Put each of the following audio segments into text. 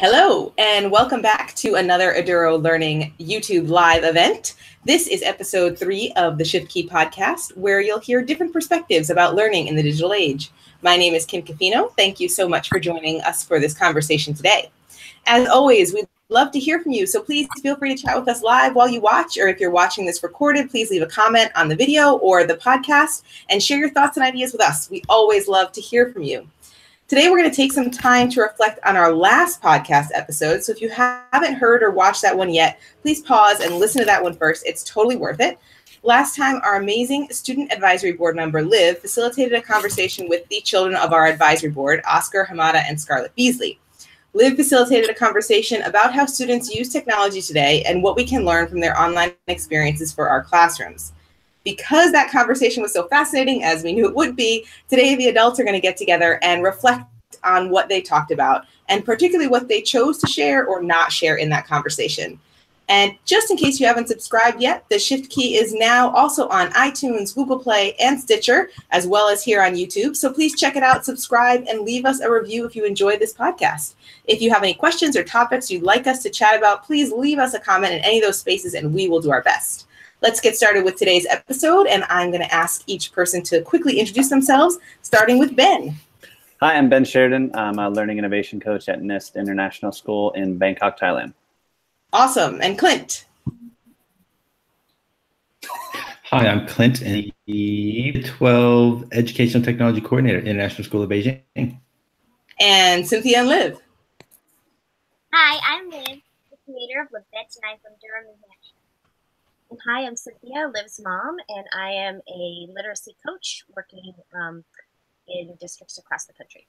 Hello, and welcome back to another Aduro Learning YouTube live event. This is episode 3 of the Shift Key podcast, where you'll hear different perspectives about learning in the digital age. My name is Kim Cafino. Thank you so much for joining us for this conversation today. As always, we'd love to hear from you, so please feel free to chat with us live while you watch, or if you're watching this recorded, please leave a comment on the video or the podcast and share your thoughts and ideas with us. We always love to hear from you. Today, we're going to take some time to reflect on our last podcast episode. So if you haven't heard or watched that one yet, please pause and listen to that one first. It's totally worth it. Last time, our amazing Student Advisory Board member, Liv, facilitated a conversation with the children of our advisory board, Oscar, Hamada, and Scarlett Beasley. Liv facilitated a conversation about how students use technology today and what we can learn from their online experiences for our classrooms. Because that conversation was so fascinating, as we knew it would be, today the adults are going to get together and reflect on what they talked about, and particularly what they chose to share or not share in that conversation. And just in case you haven't subscribed yet, the Shift Key is now also on iTunes, Google Play, and Stitcher, as well as here on YouTube. So please check it out, subscribe, and leave us a review if you enjoyed this podcast. If you have any questions or topics you'd like us to chat about, please leave us a comment in any of those spaces, and we will do our best. Let's get started with today's episode, and I'm going to ask each person to quickly introduce themselves, starting with Ben. Hi, I'm Ben Sheridan. I'm a Learning Innovation Coach at NIST International School in Bangkok, Thailand. Awesome. And Clint? Hi, I'm Clint, and the 12 Educational Technology Coordinator at International School of Beijing. And Cynthia and Liv? Hi, I'm Liv, the creator of LivBits, and I'm from Durham, New Hampshire. And hi, I'm Cynthia, Liv's mom, and I am a literacy coach working in districts across the country.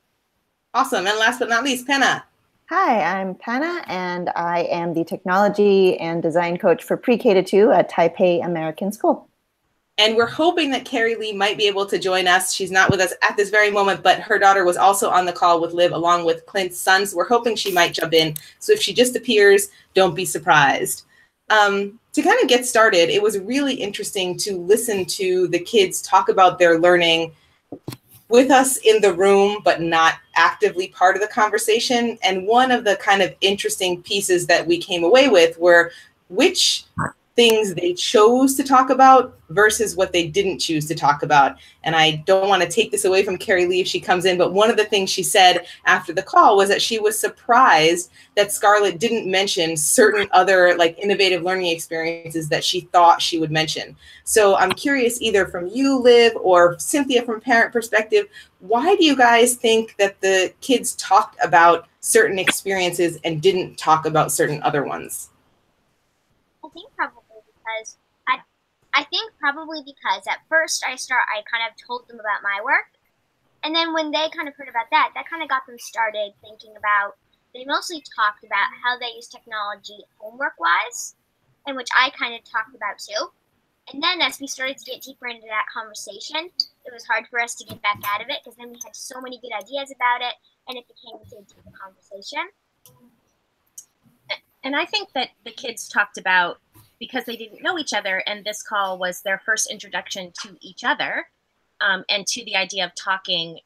Awesome. And last but not least, Penna. Hi, I'm Penna, and I am the technology and design coach for pre-K to 2 at Taipei American School. And we're hoping that Carrie Lee might be able to join us. She's not with us at this very moment, but her daughter was also on the call with Liv along with Clint's son. So we're hoping she might jump in. So if she just appears, don't be surprised. To kind of get started, it was really interesting to listen to the kids talk about their learning with us in the room, but not actively part of the conversation. And one of the kind of interesting pieces that we came away with were which things they chose to talk about versus what they didn't choose to talk about. And I don't want to take this away from Carrie Lee if she comes in, but one of the things she said after the call was that she was surprised that Scarlett didn't mention certain other like innovative learning experiences that she thought she would mention. So I'm curious either from you, Liv, or Cynthia from parent perspective, why do you guys think that the kids talked about certain experiences and didn't talk about certain other ones? I think probably because at first I kind of told them about my work, and then when they kind of heard about that kind of got them started thinking about. They mostly talked about how they use technology homework-wise, and which I kind of talked about too. And then as we started to get deeper into that conversation, it was hard for us to get back out of it because then we had so many good ideas about it, and it became a deeper conversation. And I think that the kids talked about, because they didn't know each other, and this call was their first introduction to each other and to the idea of talking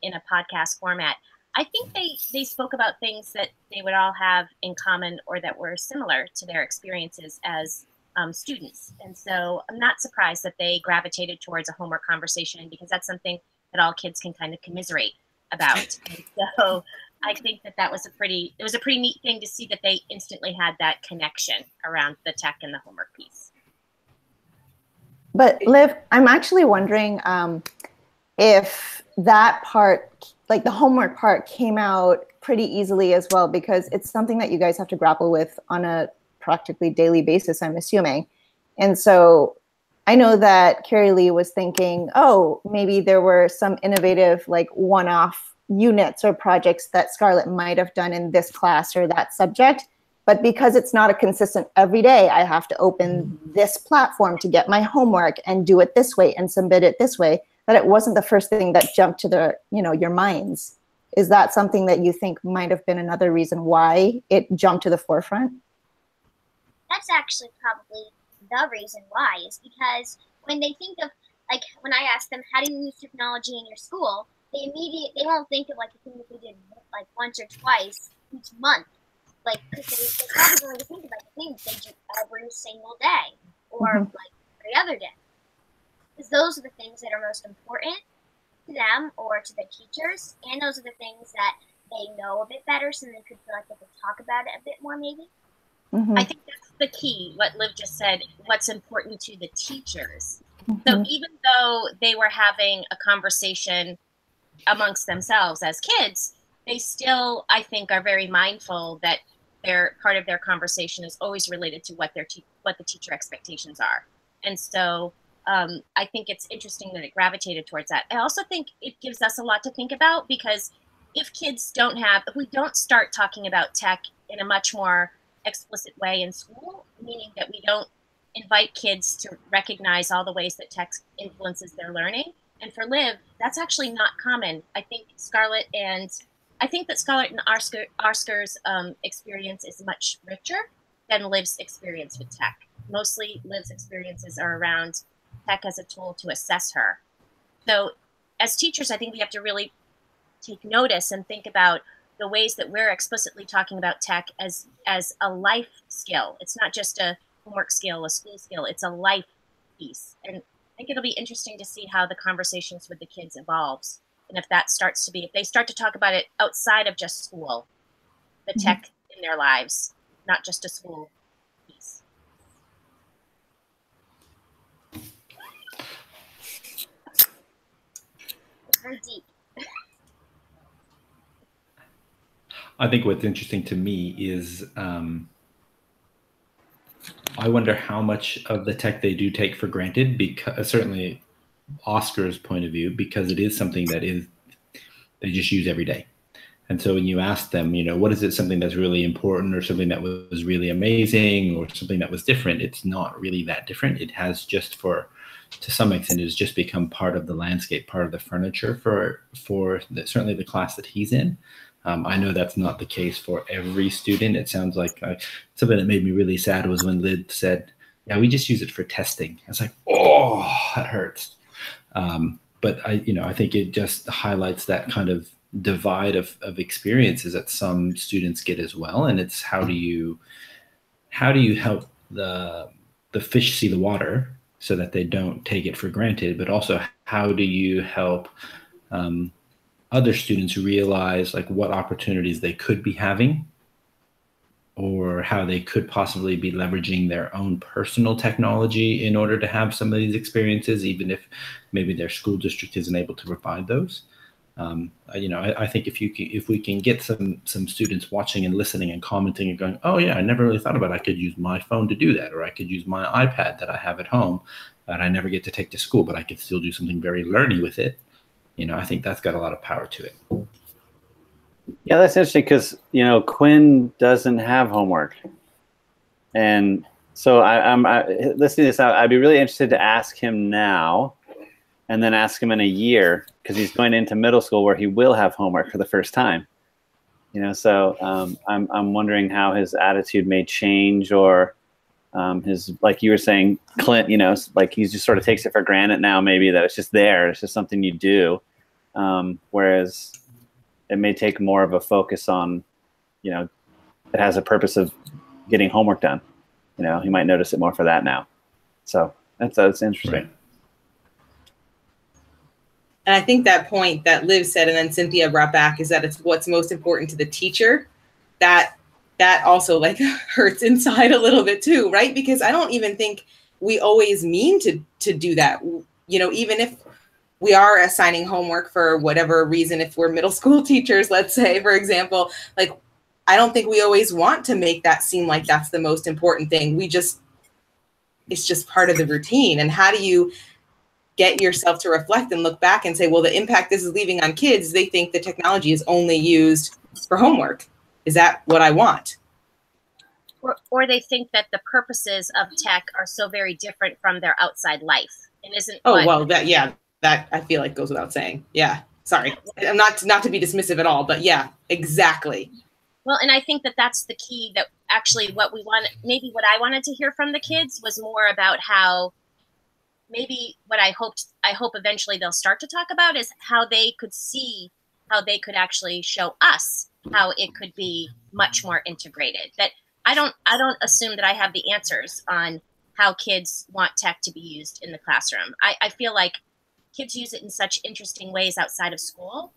in a podcast format. I think they spoke about things that they would all have in common or that were similar to their experiences as students. And so I'm not surprised that they gravitated towards a homework conversation because that's something that all kids can kind of commiserate about. And so I think that was a pretty neat thing to see that they instantly had that connection around the tech and the homework piece. But Liv, I'm actually wondering if that part, like the homework part, came out pretty easily as well, because it's something that you guys have to grapple with on a practically daily basis, I'm assuming. And so I know that Carrie Lee was thinking, oh, maybe there were some innovative, like one-off units or projects that Scarlett might have done in this class or that subject. But because it's not a consistent every day, I have to open this platform to get my homework and do it this way and submit it this way, that it wasn't the first thing that jumped to your minds. Is that something that you think might have been another reason why it jumped to the forefront? That's actually probably the reason why, is because when they think of, like, when I ask them, how do you use technology in your school? They won't think of like a thing that they did like once or twice each month. like, because they probably going to think about the things they do every single day or like every other day. Because those are the things that are most important to them or to the teachers, and those are the things that they know a bit better, so they could feel like they could talk about it a bit more, maybe. I think that's the key, what Liv just said, what's important to the teachers. So even though they were having a conversation amongst themselves as kids, they still, I think, are very mindful that part of their conversation is always related to what what the teacher expectations are. And so I think it's interesting that it gravitated towards that. I also think it gives us a lot to think about, because if we don't start talking about tech in a much more explicit way in school, meaning that we don't invite kids to recognize all the ways that tech influences their learning. And for Liv, that's actually not common. I think that Scarlett and Oscar's experience is much richer than Liv's experience with tech. Mostly Liv's experiences are around tech as a tool to assess her. So as teachers, I think we have to really take notice and think about the ways that we're explicitly talking about tech as a life skill. It's not just a homework skill, a school skill, it's a life piece. And I think it'll be interesting to see how the conversations with the kids evolves. And if they start to talk about it outside of just school, the tech in their lives, not just a school piece. It's very deep. I think what's interesting to me is I wonder how much of the tech they do take for granted, because certainly Oscar's point of view, because it is something that they just use every day. And so when you ask them, what is it, something that's really important or something that was really amazing or something that was different, it's not really that different. It has just to some extent, it's just become part of the landscape, part of the furniture for certainly the class that he's in. I know that's not the case for every student. It sounds like something that made me really sad was when Liv said, yeah, we just use it for testing. I was like, oh, that hurts. But I think it just highlights that kind of divide of experiences that some students get as well. And it's how do you help the fish see the water so that they don't take it for granted, but also how do you help other students realize like what opportunities they could be having or how they could possibly be leveraging their own personal technology in order to have some of these experiences, even if maybe their school district isn't able to provide those. I think if we can get some students watching and listening and commenting and going, oh yeah, I never really thought about it. I could use my phone to do that, or I could use my iPad that I have at home that I never get to take to school, but I could still do something very learny with it. I think that's got a lot of power to it. Yeah, that's interesting because, Quinn doesn't have homework. And so I'm listening to this out. I'd be really interested to ask him now and then ask him in a year, because he's going into middle school where he will have homework for the first time. So I'm wondering how his attitude may change, or his, like you were saying, Clint, like he just sort of takes it for granted now, maybe that it's just there. It's just something you do. Whereas it may take more of a focus on, it has a purpose of getting homework done. He might notice it more for that now. So that's interesting. Right. And I think that point that Liv said and then Cynthia brought back is that it's what's most important to the teacher. That also like hurts inside a little bit too, right? Because I don't even think we always mean to do that. Even if we are assigning homework for whatever reason, if we're middle school teachers, let's say, for example, like, I don't think we always want to make that seem like that's the most important thing. It's just part of the routine. And how do you get yourself to reflect and look back and say, well, the impact this is leaving on kids, they think the technology is only used for homework. Is that what I want? Or they think that the purposes of tech are so very different from their outside life. And isn't that I feel like goes without saying. Yeah. Sorry. I'm not to be dismissive at all, but yeah, exactly. Well, and I think that that's the key, that actually what I wanted to hear from the kids was more about how maybe what I hope eventually they'll start to talk about is how they could see how they could actually show us how it could be much more integrated. That I don't assume that I have the answers on how kids want tech to be used in the classroom. I feel like kids use it in such interesting ways outside of school,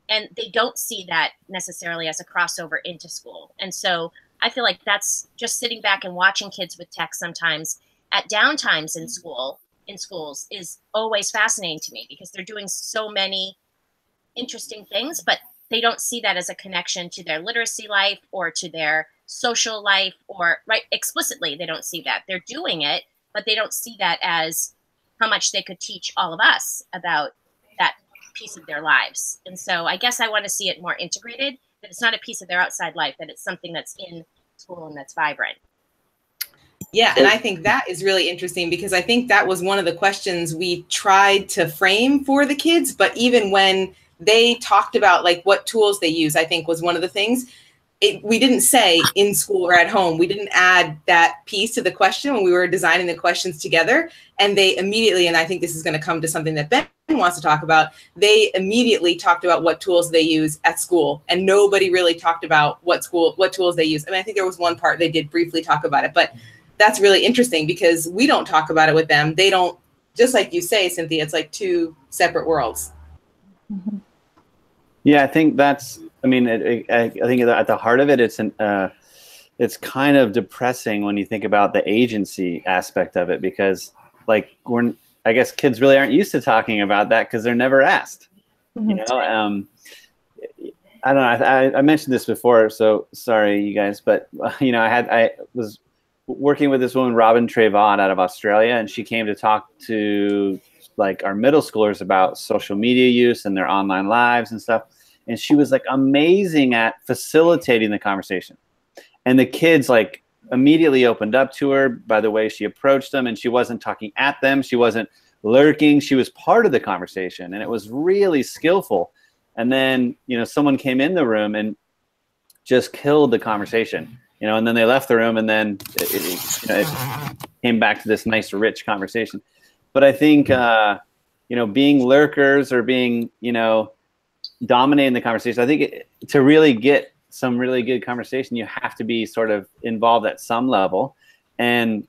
and they don't see that necessarily as a crossover into school. And so I feel like that's just sitting back and watching kids with tech sometimes at downtimes in schools is always fascinating to me, because they're doing so many interesting things, but they don't see that as a connection to their literacy life or to their social life, or right explicitly they don't see that. They're doing it, but they don't see that as how much they could teach all of us about that piece of their lives. And so I guess I want to see it more integrated, that it's not a piece of their outside life, that it's something that's in school and that's vibrant. Yeah, and I think that is really interesting, because I think that was one of the questions we tried to frame for the kids. But even when they talked about like what tools they use, I think was one of the things. We didn't say in school or at home. We didn't add that piece to the question when we were designing the questions together. And they immediately, and I think this is going to come to something that Ben wants to talk about, they immediately talked about what tools they use at school. And nobody really talked about what tools they use. I mean, I think there was one part they did briefly talk about it, but that's really interesting because we don't talk about it with them. They don't, just like you say, Cynthia, it's like two separate worlds. Mm-hmm. Yeah, I think that's, I mean, I think at the heart of it, it's kind of depressing when you think about the agency aspect of it, because like I guess kids really aren't used to talking about that because they're never asked. Mm-hmm. You know, I don't know. I mentioned this before, so sorry, you guys, but you know, I was working with this woman, Robin Trevaught, out of Australia, and she came to talk to like our middle schoolers about social media use and their online lives and stuff. And she was like amazing at facilitating the conversation. And the kids like immediately opened up to her by the way she approached them. And she wasn't talking at them. She wasn't lurking. She was part of the conversation. And it was really skillful. And then, you know, someone came in the room and just killed the conversation, you know, and then they left the room, and then it came back to this nice, rich conversation. But I think, you know, being lurkers or being, you know, dominating the conversation, I think to really get some really good conversation, you have to be sort of involved at some level. And,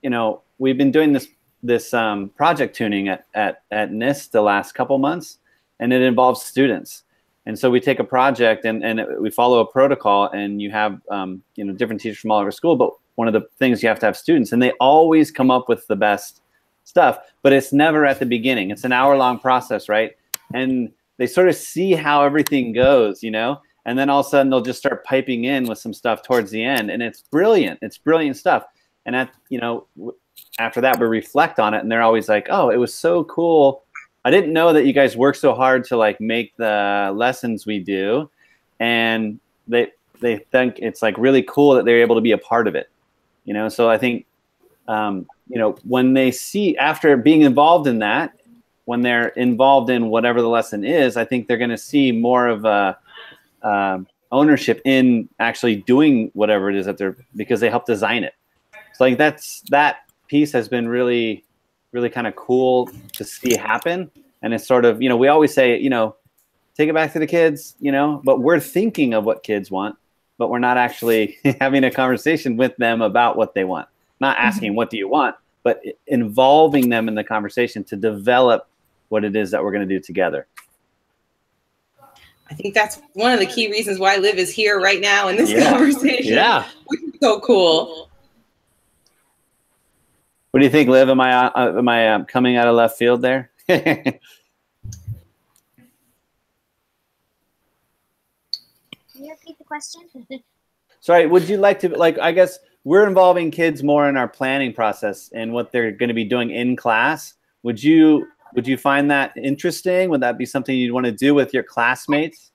you know, we've been doing this project tuning at NIST the last couple months, and it involves students. And so we take a project and we follow a protocol, and you have, you know, different teachers from all over school. But one of the things you have to have students, and they always come up with the best stuff, but it's never at the beginning. It's an hour-long process, right? And they sort of see how everything goes, you know, and then all of a sudden they'll just start piping in with some stuff towards the end, and it's brilliant. It's brilliant stuff. And you know, after that we reflect on it, and they're always like, "Oh, it was so cool. I didn't know that you guys work so hard to like make the lessons we do," and they think it's like really cool that they're able to be a part of it, you know. So I think, you know, when they see after being involved in that, when they're involved in whatever the lesson is, I think they're going to see more of a ownership in actually doing whatever it is that they're, because they help design it. So like that piece has been really, really kind of cool to see happen. And it's sort of, you know, we always say, you know, take it back to the kids, you know, but we're thinking of what kids want, but we're not actually having a conversation with them about what they want. Not asking, what do you want, but involving them in the conversation to develop what it is that we're going to do together. I think that's one of the key reasons why Liv is here right now in this conversation. Yeah. Which is so cool. What do you think, Liv? Am I coming out of left field there? Can you repeat the question? Sorry, would you like to, like, I guess we're involving kids more in our planning process and what they're going to be doing in class. Would you find that interesting? Would that be something you'd want to do with your classmates?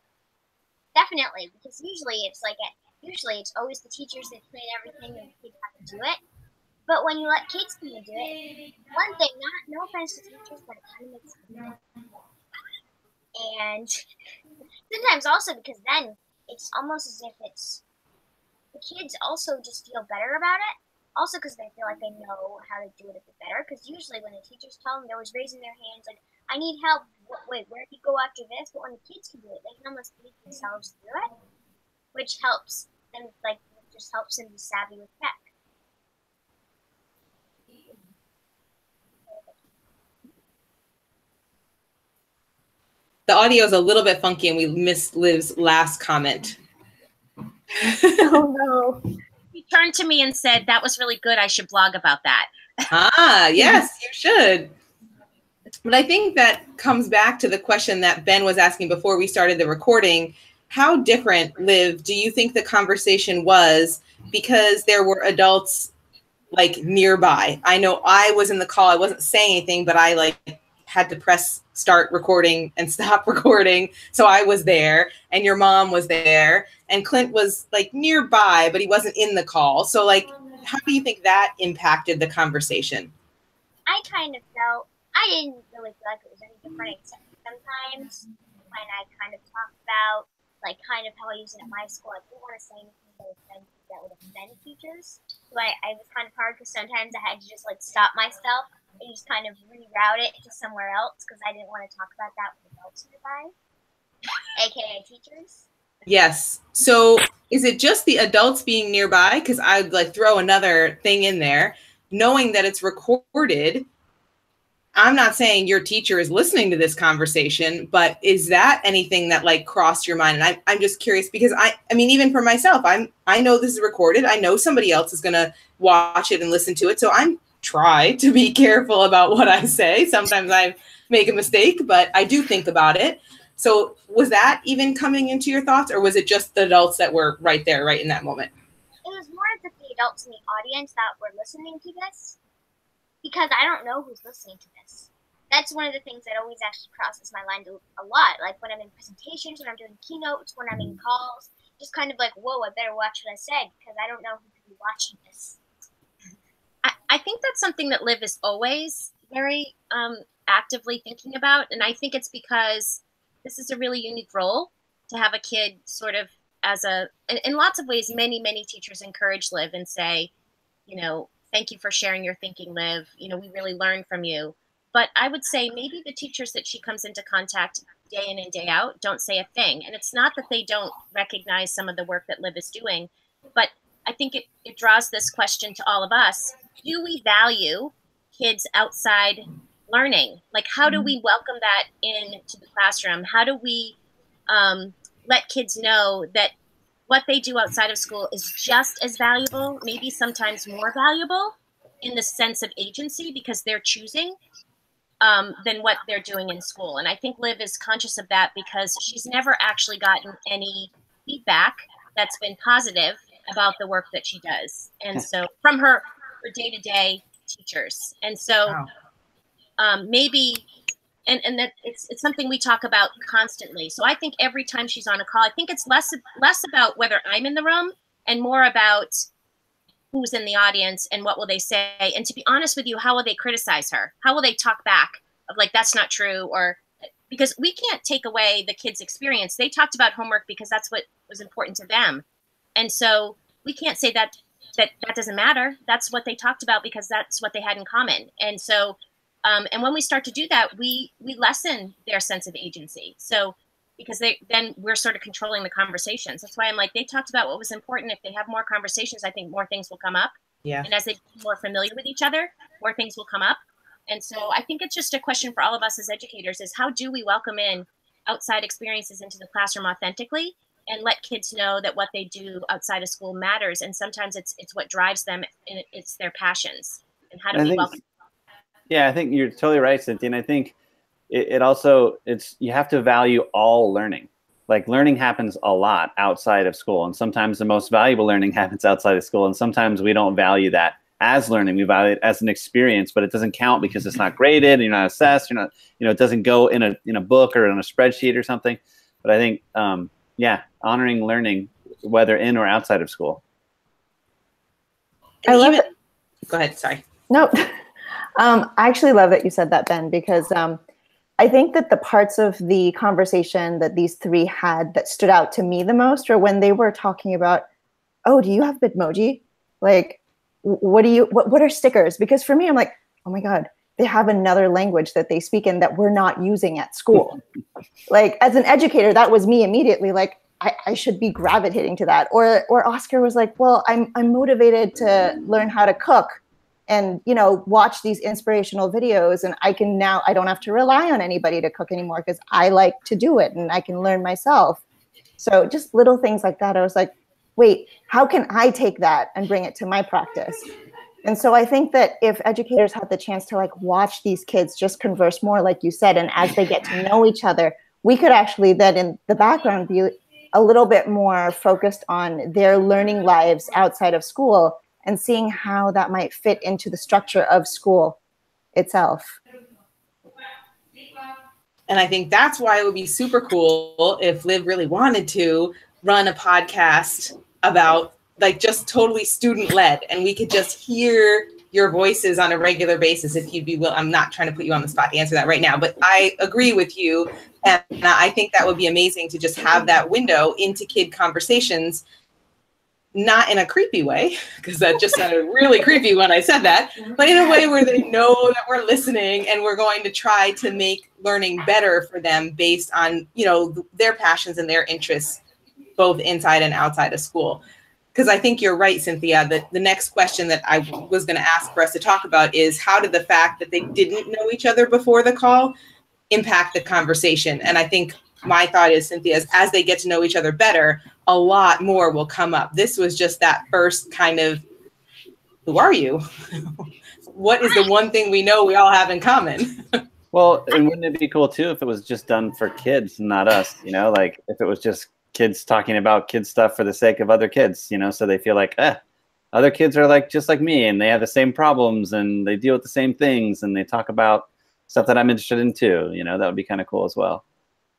Definitely, because usually it's always the teachers that plan everything and the kids have to do it. But when you let kids come and do it, one thing, no offense to teachers, but it kind of makes sense. And sometimes also because then it's almost as if the kids also just feel better about it. Also because they feel like they know how to do it a bit better. Because usually when the teachers tell them, they're always raising their hands like, I need help, wait, where do you go after this? But when the kids can do it, they can almost lead themselves through it, which helps them, like, just helps them be savvy with tech. The audio is a little bit funky, and we missed Liv's last comment. Oh no. He turned to me and said, "That was really good. I should blog about that." Yes, you should. But I think that comes back to the question that Ben was asking before we started the recording. How different, Liv, do you think the conversation was because there were adults like nearby? I know I was in the call. I wasn't saying anything, but I like had to press start recording and stop recording. So I was there, and your mom was there, and Clint was like nearby, but he wasn't in the call. So like, how do you think that impacted the conversation? I kind of felt, I didn't really feel like it was any different, except sometimes when I kind of talked about like kind of how I use it at my school, I didn't want to say anything that would offend teachers. So I was kind of hard because sometimes I had to just like stop myself and just kind of reroute it to somewhere else because I didn't want to talk about that with adults nearby, aka teachers. Yes. So is it just the adults being nearby? Because I'd like throw another thing in there, knowing that it's recorded. I'm not saying your teacher is listening to this conversation, but is that anything that like crossed your mind? And I'm just curious because I mean, even for myself, I know this is recorded. I know somebody else is going to watch it and listen to it. So I'm try to be careful about what I say. Sometimes I make a mistake, but I do think about it. So was that even coming into your thoughts, or was it just the adults that were right there, right in that moment? It was more of the adults in the audience that were listening to this, because I don't know who's listening to this. That's one of the things that always actually crosses my mind a lot. Like when I'm in presentations, when I'm doing keynotes, when I'm in calls, just kind of like, whoa, I better watch what I say because I don't know who could be watching this. I think that's something that Liv is always very actively thinking about. And I think it's because this is a really unique role to have a kid sort of as a, in lots of ways, many, many teachers encourage Liv and say, you know, thank you for sharing your thinking, Liv. You know, we really learn from you. But I would say maybe the teachers that she comes into contact day in and day out don't say a thing. And it's not that they don't recognize some of the work that Liv is doing, but I think it draws this question to all of us. Do we value kids outside learning? Like, how do we welcome that into the classroom? How do we let kids know that what they do outside of school is just as valuable, maybe sometimes more valuable in the sense of agency because they're choosing than what they're doing in school. And I think Liv is conscious of that because she's never actually gotten any feedback that's been positive about the work that she does. And so from her day-to-day teachers. And so maybe, and that it's something we talk about constantly. So I think every time she's on a call, I think it's less about whether I'm in the room and more about who's in the audience and what will they say. And to be honest with you, how will they criticize her? How will they talk back of like, that's not true? Or because we can't take away the kids' experience. They talked about homework because that's what was important to them. And so we can't say that doesn't matter. That's what they talked about because that's what they had in common. And so, and when we start to do that, we lessen their sense of agency. So because then we're sort of controlling the conversations. That's why I'm like, they talked about what was important. If they have more conversations, I think more things will come up. Yeah. And as they get more familiar with each other, more things will come up. And so I think it's just a question for all of us as educators is how do we welcome in outside experiences into the classroom authentically and let kids know that what they do outside of school matters. And sometimes it's what drives them and it's their passions. And how do we welcome? Yeah, I think you're totally right, Cynthia. And I think it also, you have to value all learning. Like learning happens a lot outside of school. And sometimes the most valuable learning happens outside of school. And sometimes we don't value that as learning. We value it as an experience, but it doesn't count because it's not graded and you're not assessed. You're not, it doesn't go in a book or on a spreadsheet or something. But I think, yeah, honoring learning, whether in or outside of school. I love it. Go ahead. Sorry. No, I actually love that you said that, Ben, because I think that the parts of the conversation that these three had that stood out to me the most are when they were talking about, oh, do you have Bitmoji? Like, what are stickers? Because for me, I'm like, oh my God, they have another language that they speak in that we're not using at school. Like, as an educator, that was me immediately, like, I should be gravitating to that. Or Oscar was like, well, I'm motivated to learn how to cook and, you know, watch these inspirational videos. And I don't have to rely on anybody to cook anymore because I like to do it and I can learn myself. So just little things like that. I was like, wait, how can I take that and bring it to my practice? And so I think that if educators had the chance to like watch these kids just converse more, like you said, and as they get to know each other, we could actually then in the background be a little bit more focused on their learning lives outside of school and seeing how that might fit into the structure of school itself. And I think that's why it would be super cool if Liv really wanted to run a podcast about like just totally student led, and we could just hear your voices on a regular basis if you'd be willing. I'm not trying to put you on the spot to answer that right now, but I agree with you. And I think that would be amazing to just have that window into kid conversations, not in a creepy way, because that just sounded really creepy when I said that, but in a way where they know that we're listening and we're going to try to make learning better for them based on, you know, their passions and their interests, both inside and outside of school. Because I think you're right, Cynthia, that the next question that I was going to ask for us to talk about is how did the fact that they didn't know each other before the call impact the conversation? And I think my thought is, Cynthia, as they get to know each other better, a lot more will come up. This was just that first kind of, who are you? What is the one thing we know we all have in common? Well, and wouldn't it be cool too if it was just done for kids, not us, you know, like if it was just kids talking about kid stuff for the sake of other kids, you know, so they feel like, other kids are like just like me and they have the same problems and they deal with the same things and they talk about stuff that I'm interested in too, you know, that would be kind of cool as well.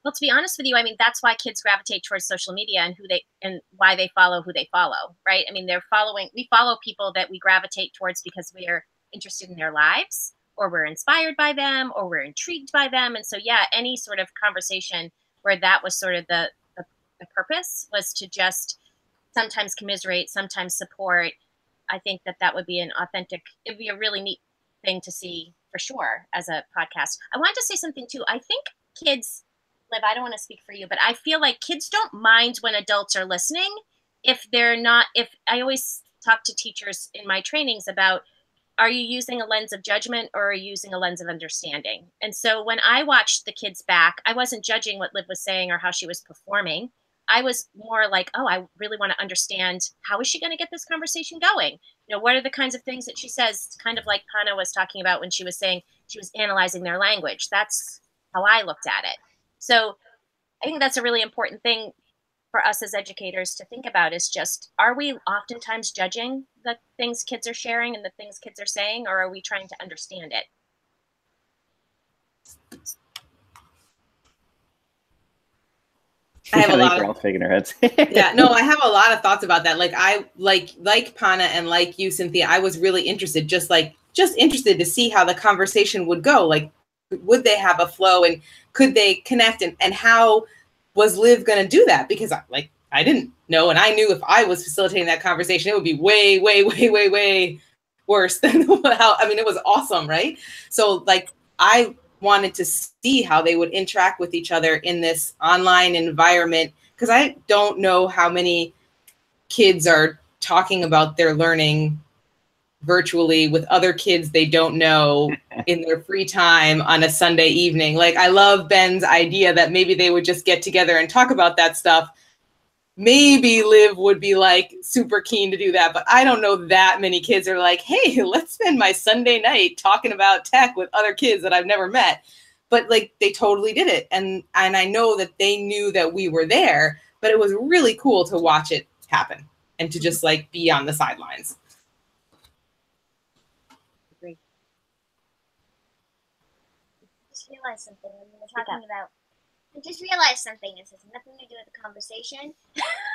Well, to be honest with you, I mean, that's why kids gravitate towards social media and why they follow who they follow, right? I mean, we follow people that we gravitate towards because we are interested in their lives, or we're inspired by them, or we're intrigued by them. And so, yeah, any sort of conversation where that was sort of the purpose was to just sometimes commiserate, sometimes support. I think that would be it'd be a really neat thing to see for sure as a podcast. I wanted to say something too. I think kids, Liv, I don't want to speak for you, but I feel like kids don't mind when adults are listening if I always talk to teachers in my trainings about, are you using a lens of judgment or are you using a lens of understanding? And so when I watched the kids back, I wasn't judging what Liv was saying or how she was performing. I was more like, oh, I really want to understand, how is she going to get this conversation going? You know, what are the kinds of things that she says, kind of like Pana was talking about when she was saying she was analyzing their language. That's how I looked at it. So I think that's a really important thing for us as educators to think about, is just, are we oftentimes judging the things kids are sharing and the things kids are saying, or are we trying to understand it? I have a lot of all shaking our heads. Yeah, no, I have a lot of thoughts about that. Like I like Pana and like you, Cynthia, I was really interested, just interested to see how the conversation would go. Like, would they have a flow and could they connect, and how was Liv going to do that? Because I didn't know, and I knew if I was facilitating that conversation, it would be way, way, way, way, way worse than how, I mean, it was awesome, right? So like I wanted to see how they would interact with each other in this online environment, because I don't know how many kids are talking about their learning virtually with other kids they don't know in their free time on a Sunday evening. Like, I love Ben's idea that maybe they would just get together and talk about that stuff. Maybe Liv would be like super keen to do that, but I don't know that many kids are like, hey, let's spend my Sunday night talking about tech with other kids that I've never met. But like, they totally did it. And I know that they knew that we were there, but it was really cool to watch it happen and to just like be on the sidelines. I just realized something when you were talking about. I just realized something. This has nothing to do with the conversation.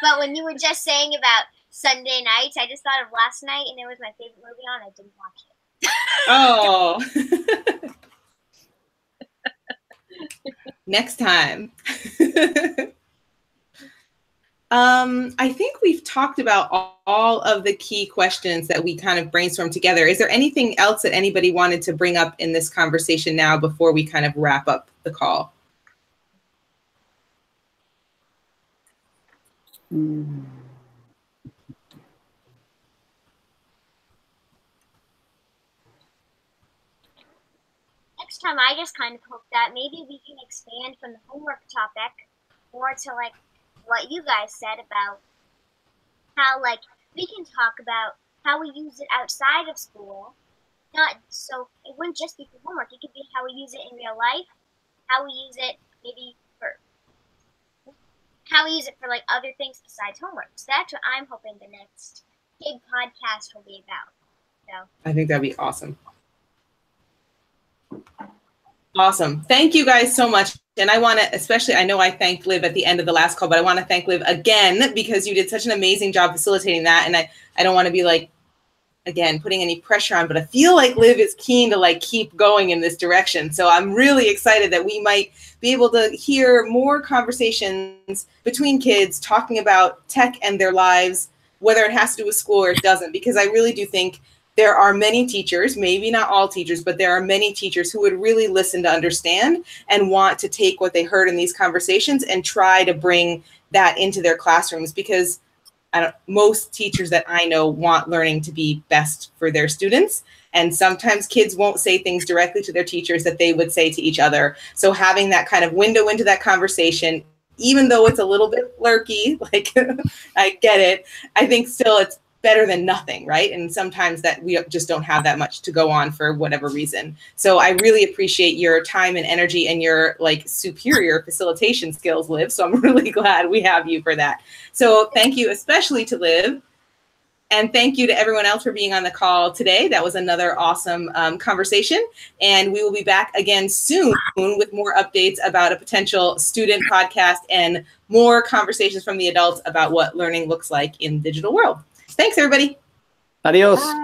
But when you were just saying about Sunday nights, I just thought of last night, and it was my favorite movie on. I didn't watch it. Oh. Next time. I think we've talked about all of the key questions that we kind of brainstormed together. Is there anything else that anybody wanted to bring up in this conversation now before we kind of wrap up the call? Next time, I just kind of hope that maybe we can expand from the homework topic more to like what you guys said about how like we can talk about how we use it outside of school. Not so it wouldn't just be for homework. It could be how we use it in real life, how we use it maybe for how we use it for like other things besides homework. So that's what I'm hoping the next big podcast will be about. So I think that'd be awesome. Awesome. Thank you guys so much. And I want to, especially, I know I thanked Liv at the end of the last call, but I want to thank Liv again because you did such an amazing job facilitating that. And I don't want to be like, again, putting any pressure on, but I feel like Liv is keen to like keep going in this direction. So I'm really excited that we might be able to hear more conversations between kids talking about tech and their lives, whether it has to do with school or it doesn't, because I really do think there are many teachers, maybe not all teachers, but there are many teachers who would really listen to understand and want to take what they heard in these conversations and try to bring that into their classrooms, because most teachers that I know want learning to be best for their students. And sometimes kids won't say things directly to their teachers that they would say to each other. So having that kind of window into that conversation, even though it's a little bit lurky, like I get it, I think still it's better than nothing, right? And sometimes that we just don't have that much to go on for whatever reason. So I really appreciate your time and energy and your like superior facilitation skills, Liv. So I'm really glad we have you for that. So thank you especially to Liv. And thank you to everyone else for being on the call today. That was another awesome conversation. And we will be back again soon with more updates about a potential student podcast and more conversations from the adults about what learning looks like in the digital world. Thanks, everybody. Adios. Bye.